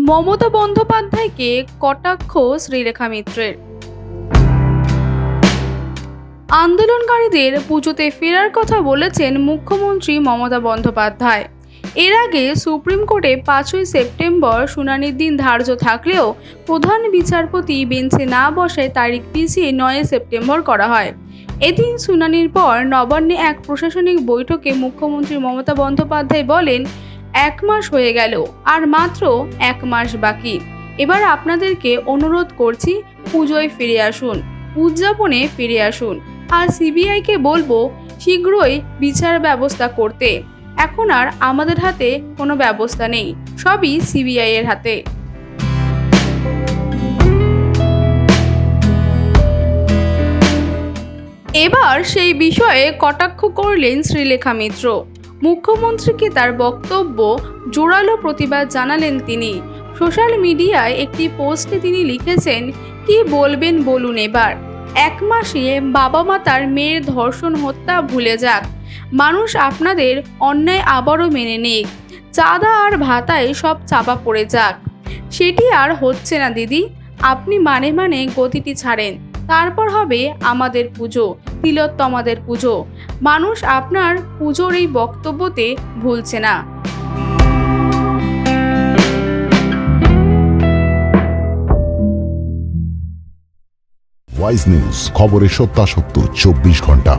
মমতা বন্দ্যোপাধ্যায়কে কটাক্ষ শ্রীলেখা মিত্রের। আন্দোলনকারীদের পুজোতে ফেরার কথা বলেছেন মুখ্যমন্ত্রী মমতা বন্দ্যোপাধ্যায়। এর আগে সুপ্রিম কোর্টে 5ই সেপ্টেম্বর শুনানির দিন ধার্য থাকলেও প্রধান বিচারপতি বেঞ্চে না বসায় তারিখ পিছিয়ে 9 সেপ্টেম্বর করা হয়। এদিন শুনানির পর নবান্নে এক প্রশাসনিক বৈঠকে মুখ্যমন্ত্রী মমতা বন্দ্যোপাধ্যায় বলেন, 1 মাস হয়ে গেল, আর মাত্র 1 মাস বাকি। এবার আপনাদেরকে অনুরোধ করছি, পুজোয় ফিরে আসুন, উদযাপনে ফিরে আসুন। আর সিবিআইকে বলবো শীঘ্রই বিচার ব্যবস্থা করতে। এখন আর আমাদের হাতে কোনো ব্যবস্থা নেই, সবই সিবিআই এর হাতে। এবার সেই বিষয়ে কটাক্ষ করলেন শ্রীলেখা মিত্র। মুখ্যমন্ত্রীকে তার বক্তব্য জোরালো প্রতিবাদ জানালেন তিনি। সোশ্যাল মিডিয়ায় একটি পোস্টে তিনি লিখেছেন, কি বলবেন বলুন এবার। 1 মাসে বাবা মা তার মেয়ের ধর্ষণ হত্যা ভুলে যাক, মানুষ আপনাদের অন্যায় আবারও মেনে নিক, চাঁদা আর ভাতায় সব চাপা পড়ে যাক। সেটি আর হচ্ছে না দিদি, আপনি মানে গতিটি ছাড়েন, তারপর হবে আমাদের পুজো, তিলোত্তমাদের পুজো। মানুষ আপনার পুজোর এই বক্তব্যতে ভুলছে না। ওয়াইজ নিউজ, খবরের সত্যাসত্য 24 ঘন্টা।